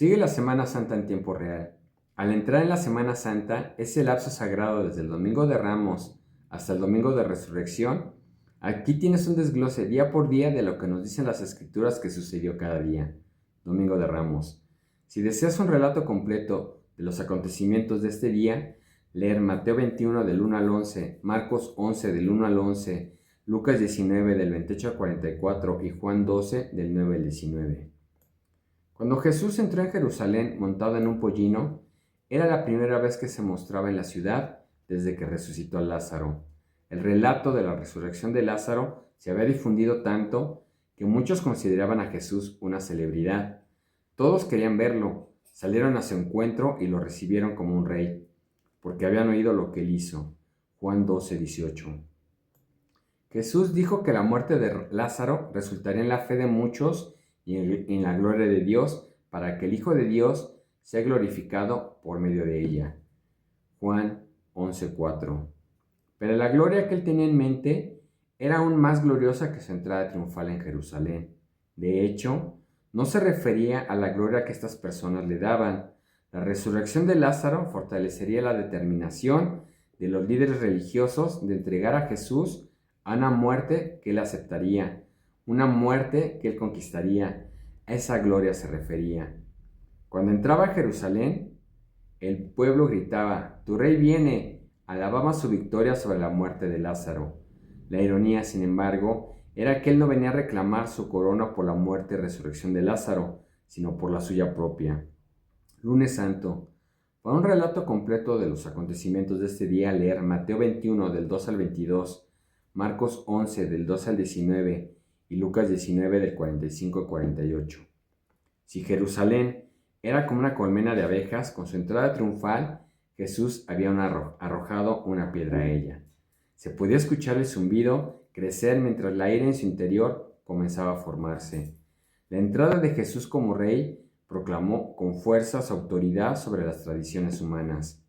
Sigue la Semana Santa en tiempo real. Al entrar en la Semana Santa, ese lapso sagrado desde el Domingo de Ramos hasta el Domingo de Resurrección, aquí tienes un desglose día por día de lo que nos dicen las Escrituras que sucedió cada día. Domingo de Ramos. Si deseas un relato completo de los acontecimientos de este día, leer Mateo 21 del 1 al 11, Marcos 11 del 1 al 11, Lucas 19 del 28 al 44 y Juan 12 del 9 al 19. Cuando Jesús entró en Jerusalén montado en un pollino, era la primera vez que se mostraba en la ciudad desde que resucitó a Lázaro. El relato de la resurrección de Lázaro se había difundido tanto que muchos consideraban a Jesús una celebridad. Todos querían verlo, salieron a su encuentro y lo recibieron como un rey, porque habían oído lo que él hizo. Juan 12:18. Jesús dijo que la muerte de Lázaro resultaría en la fe de muchos y en la gloria de Dios, para que el Hijo de Dios sea glorificado por medio de ella. Juan 11:4. Pero la gloria que él tenía en mente era aún más gloriosa que su entrada triunfal en Jerusalén. De hecho, no se refería a la gloria que estas personas le daban. La resurrección de Lázaro fortalecería la determinación de los líderes religiosos de entregar a Jesús a una muerte que él aceptaría, una muerte que él conquistaría. A esa gloria se refería. Cuando entraba a Jerusalén, el pueblo gritaba: «Tu rey viene», alababa su victoria sobre la muerte de Lázaro. La ironía, sin embargo, era que él no venía a reclamar su corona por la muerte y resurrección de Lázaro, sino por la suya propia. Lunes Santo. Para un relato completo de los acontecimientos de este día, leer Mateo 21 del 2 al 22, Marcos 11 del 2 al 19 y Lucas 19 del 45 al 48. Si Jerusalén era como una colmena de abejas, con su entrada triunfal, Jesús había arrojado una piedra a ella. Se podía escuchar el zumbido crecer mientras el aire en su interior comenzaba a formarse. La entrada de Jesús como rey proclamó con fuerza su autoridad sobre las tradiciones humanas.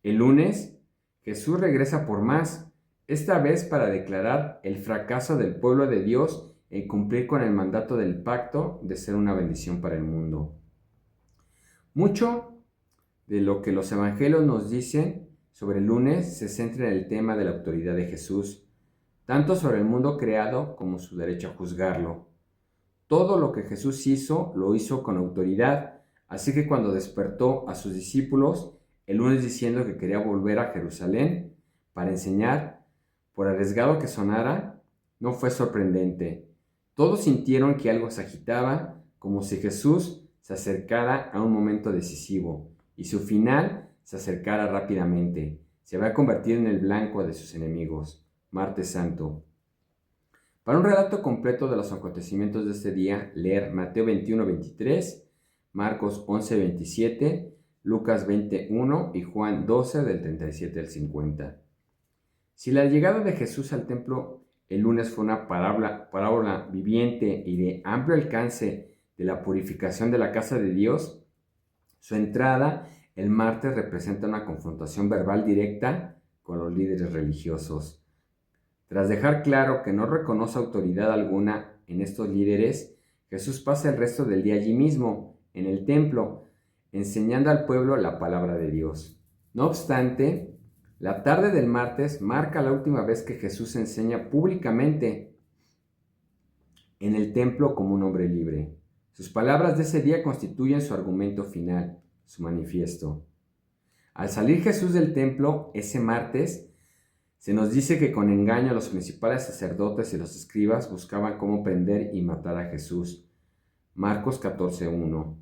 El lunes, Jesús regresa por más, esta vez para declarar el fracaso del pueblo de Dios en cumplir con el mandato del pacto de ser una bendición para el mundo. Mucho de lo que los evangelios nos dicen sobre el lunes se centra en el tema de la autoridad de Jesús, tanto sobre el mundo creado como su derecho a juzgarlo. Todo lo que Jesús hizo, lo hizo con autoridad, así que cuando despertó a sus discípulos el lunes diciendo que quería volver a Jerusalén para enseñar, por arriesgado que sonara, no fue sorprendente. Todos sintieron que algo se agitaba, como si Jesús se acercara a un momento decisivo y su final se acercara rápidamente. Se va a convertir en el blanco de sus enemigos. Martes Santo. Para un relato completo de los acontecimientos de este día, leer Mateo 21:23, Marcos 11:27, Lucas 20:1 y Juan 12 del 37 al 50. Si la llegada de Jesús al templo el lunes fue una parábola viviente y de amplio alcance de la purificación de la casa de Dios, su entrada el martes representa una confrontación verbal directa con los líderes religiosos. Tras dejar claro que no reconoce autoridad alguna en estos líderes, Jesús pasa el resto del día allí mismo, en el templo, enseñando al pueblo la palabra de Dios. No obstante, la tarde del martes marca la última vez que Jesús enseña públicamente en el templo como un hombre libre. Sus palabras de ese día constituyen su argumento final, su manifiesto. Al salir Jesús del templo ese martes, se nos dice que con engaño los principales sacerdotes y los escribas buscaban cómo prender y matar a Jesús. Marcos 14:1.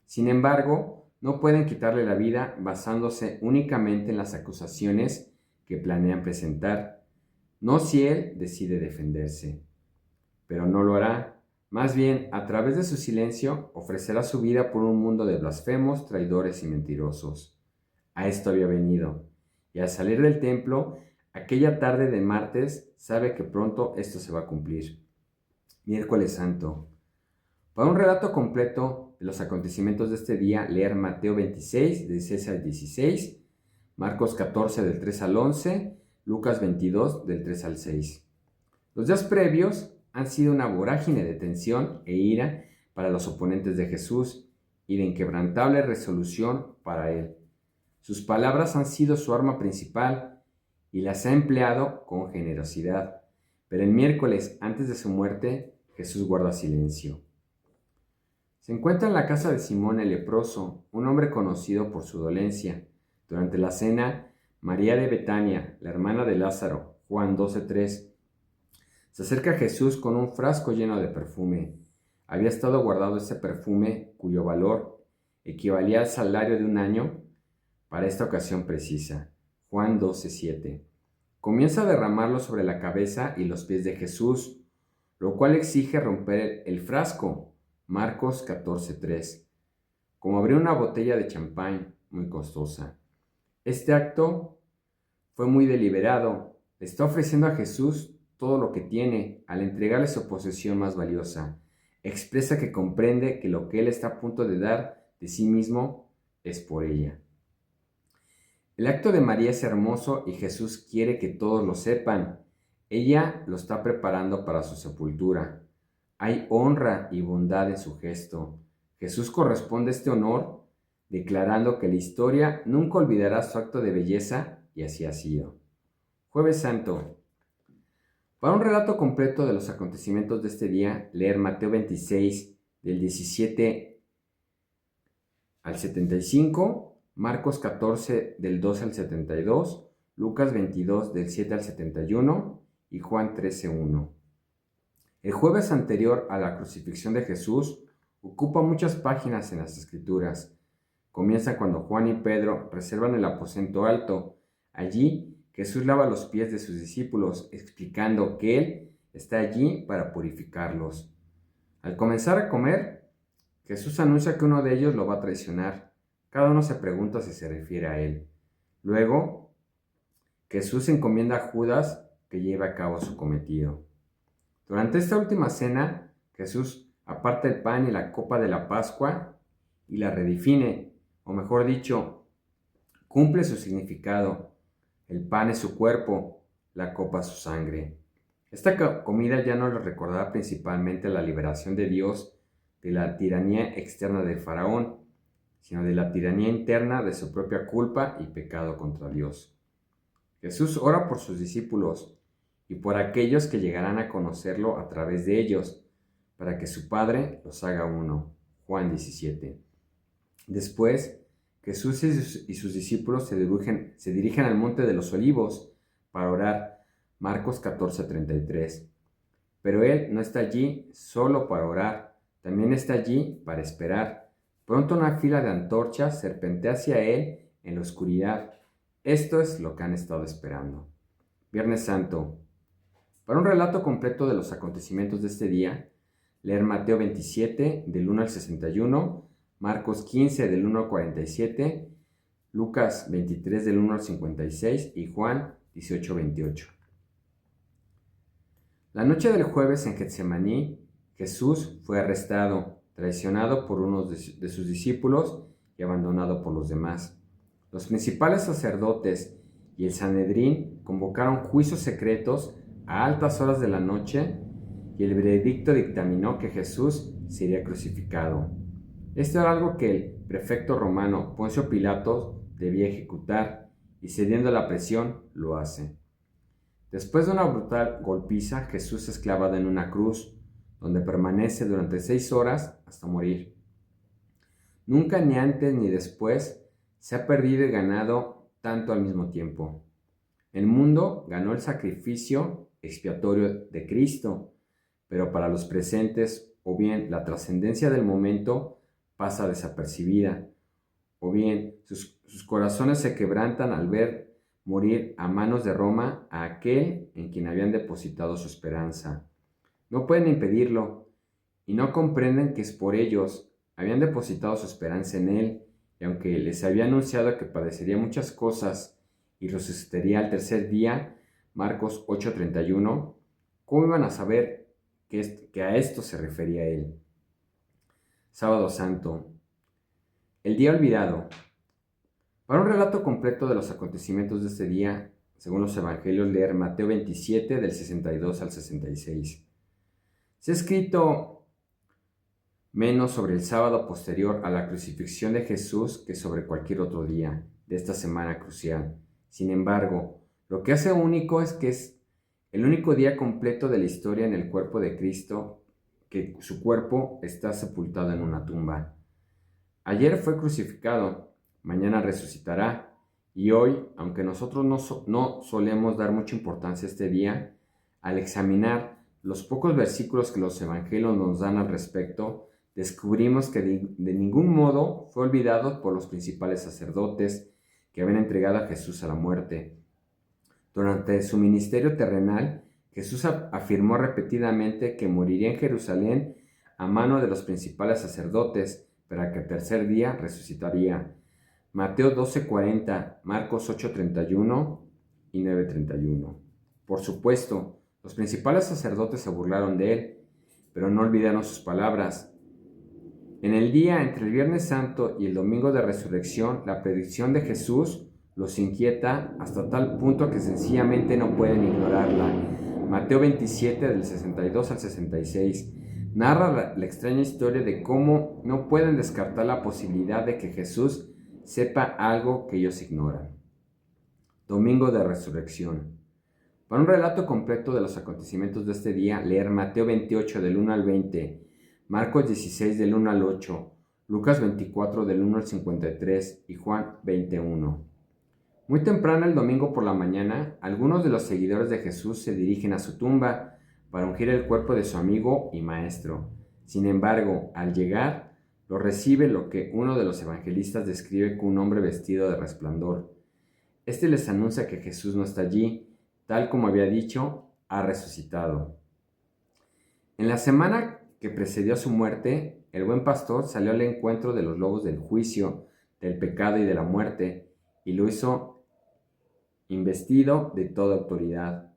Sin embargo, no pueden quitarle la vida basándose únicamente en las acusaciones que planean presentar, no si él decide defenderse. Pero no lo hará. Más bien, a través de su silencio, ofrecerá su vida por un mundo de blasfemos, traidores y mentirosos. A esto había venido. Y al salir del templo, aquella tarde de martes, sabe que pronto esto se va a cumplir. Miércoles Santo. Para un relato completo de los acontecimientos de este día, leer Mateo 26, del 16 al 16, Marcos 14, del 3 al 11, Lucas 22, del 3 al 6. Los días previos han sido una vorágine de tensión e ira para los oponentes de Jesús, y de inquebrantable resolución para él. Sus palabras han sido su arma principal y las ha empleado con generosidad. Pero el miércoles, antes de su muerte, Jesús guarda silencio. Se encuentra en la casa de Simón el leproso, un hombre conocido por su dolencia. Durante la cena, María de Betania, la hermana de Lázaro, Juan 12:3, se acerca a Jesús con un frasco lleno de perfume. Había estado guardado ese perfume, cuyo valor equivalía al salario de un año para esta ocasión precisa. Juan 12:7. Comienza a derramarlo sobre la cabeza y los pies de Jesús, lo cual exige romper el frasco. Marcos 14:3. Como abrir una botella de champán muy costosa. Este acto fue muy deliberado. Le está ofreciendo a Jesús todo lo que tiene al entregarle su posesión más valiosa. Expresa que comprende que lo que él está a punto de dar de sí mismo es por ella. El acto de María es hermoso y Jesús quiere que todos lo sepan. Ella lo está preparando para su sepultura. Hay honra y bondad en su gesto. Jesús corresponde a este honor, declarando que la historia nunca olvidará su acto de belleza, y así ha sido. Jueves Santo. Para un relato completo de los acontecimientos de este día, leer Mateo 26, del 17 al 75, Marcos 14, del 12 al 72, Lucas 22, del 7 al 71 y Juan 13:1. El jueves anterior a la crucifixión de Jesús ocupa muchas páginas en las Escrituras. Comienza cuando Juan y Pedro reservan el aposento alto. Allí Jesús lava los pies de sus discípulos, explicando que Él está allí para purificarlos. Al comenzar a comer, Jesús anuncia que uno de ellos lo va a traicionar. Cada uno se pregunta si se refiere a Él. Luego, Jesús encomienda a Judas que lleve a cabo su cometido. Durante esta última cena, Jesús aparta el pan y la copa de la Pascua y la redefine, o mejor dicho, cumple su significado. El pan es su cuerpo, la copa su sangre. Esta comida ya no le recordará principalmente la liberación de Dios de la tiranía externa del faraón, sino de la tiranía interna de su propia culpa y pecado contra Dios. Jesús ora por sus discípulos y por aquellos que llegarán a conocerlo a través de ellos, para que su Padre los haga uno. Juan 17. Después, Jesús y sus discípulos se dirigen al Monte de los Olivos para orar. Marcos 14:33. Pero Él no está allí solo para orar, también está allí para esperar. Pronto una fila de antorchas serpentea hacia Él en la oscuridad. Esto es lo que han estado esperando. Viernes Santo. Para un relato completo de los acontecimientos de este día, leer Mateo 27, del 1 al 61, Marcos 15, del 1 al 47, Lucas 23, del 1 al 56 y Juan 18:28. La noche del jueves en Getsemaní, Jesús fue arrestado, traicionado por uno de sus discípulos y abandonado por los demás. Los principales sacerdotes y el Sanedrín convocaron juicios secretos a altas horas de la noche y el veredicto dictaminó que Jesús sería crucificado. Esto era algo que el prefecto romano Poncio Pilato debía ejecutar y cediendo a la presión lo hace. Después de una brutal golpiza, Jesús es clavado en una cruz, donde permanece durante 6 horas hasta morir. Nunca ni antes ni después se ha perdido y ganado tanto al mismo tiempo. El mundo ganó el sacrificio expiatorio de Cristo, pero para los presentes, o bien la trascendencia del momento pasa desapercibida, o bien sus corazones se quebrantan al ver morir a manos de Roma a aquel en quien habían depositado su esperanza. No pueden impedirlo y no comprenden que es por ellos. Habían depositado su esperanza en Él, y aunque les había anunciado que padecería muchas cosas y resucitaría al tercer día, Marcos 8:31, ¿cómo iban a saber que a esto se refería Él? Sábado Santo. El día olvidado. Para un relato completo de los acontecimientos de este día, según los evangelios, leer Mateo 27 del 62 al 66. Se ha escrito: menos sobre el sábado posterior a la crucifixión de Jesús que sobre cualquier otro día de esta semana crucial. Sin embargo, lo que hace único es que es el único día completo de la historia en el cuerpo de Cristo, que su cuerpo está sepultado en una tumba. Ayer fue crucificado, mañana resucitará, y hoy, aunque nosotros no solemos dar mucha importancia a este día, al examinar los pocos versículos que los evangelios nos dan al respecto, descubrimos que de ningún modo fue olvidado por los principales sacerdotes que habían entregado a Jesús a la muerte. Durante su ministerio terrenal, Jesús afirmó repetidamente que moriría en Jerusalén a mano de los principales sacerdotes, pero que al tercer día resucitaría. Mateo 12:40, Marcos 8:31 y 9:31. Por supuesto, los principales sacerdotes se burlaron de él, pero no olvidaron sus palabras. En el día entre el Viernes Santo y el Domingo de Resurrección, la predicción de Jesús los inquieta hasta tal punto que sencillamente no pueden ignorarla. Mateo 27, del 62 al 66, narra la extraña historia de cómo no pueden descartar la posibilidad de que Jesús sepa algo que ellos ignoran. Domingo de Resurrección. Para un relato completo de los acontecimientos de este día, leer Mateo 28 del 1 al 20, Marcos 16 del 1 al 8, Lucas 24 del 1 al 53 y Juan 21. Muy temprano el domingo por la mañana, algunos de los seguidores de Jesús se dirigen a su tumba para ungir el cuerpo de su amigo y maestro. Sin embargo, al llegar, lo recibe lo que uno de los evangelistas describe como un hombre vestido de resplandor. Este les anuncia que Jesús no está allí, tal como había dicho, ha resucitado. En la semana que precedió a su muerte, el buen pastor salió al encuentro de los lobos del juicio, del pecado y de la muerte, y lo hizo investido de toda autoridad.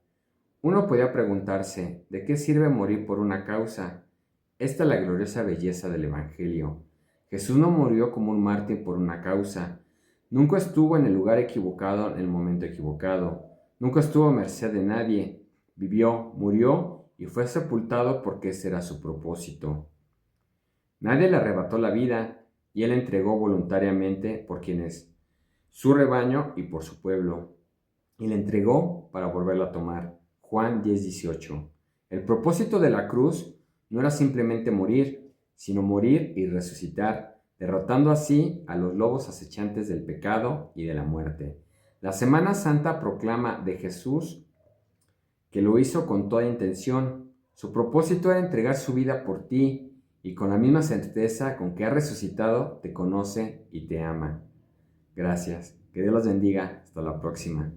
Uno podía preguntarse, ¿de qué sirve morir por una causa? Esta es la gloriosa belleza del Evangelio. Jesús no murió como un mártir por una causa. Nunca estuvo en el lugar equivocado en el momento equivocado. Nunca estuvo a merced de nadie. Vivió, murió y fue sepultado porque ese era su propósito. Nadie le arrebató la vida y él entregó voluntariamente por quienes, su rebaño y por su pueblo. Y le entregó para volverlo a tomar. Juan 10:18. El propósito de la cruz no era simplemente morir, sino morir y resucitar, derrotando así a los lobos acechantes del pecado y de la muerte. La Semana Santa proclama de Jesús que lo hizo con toda intención. Su propósito era entregar su vida por ti y con la misma certeza con que ha resucitado, te conoce y te ama. Gracias. Que Dios los bendiga. Hasta la próxima.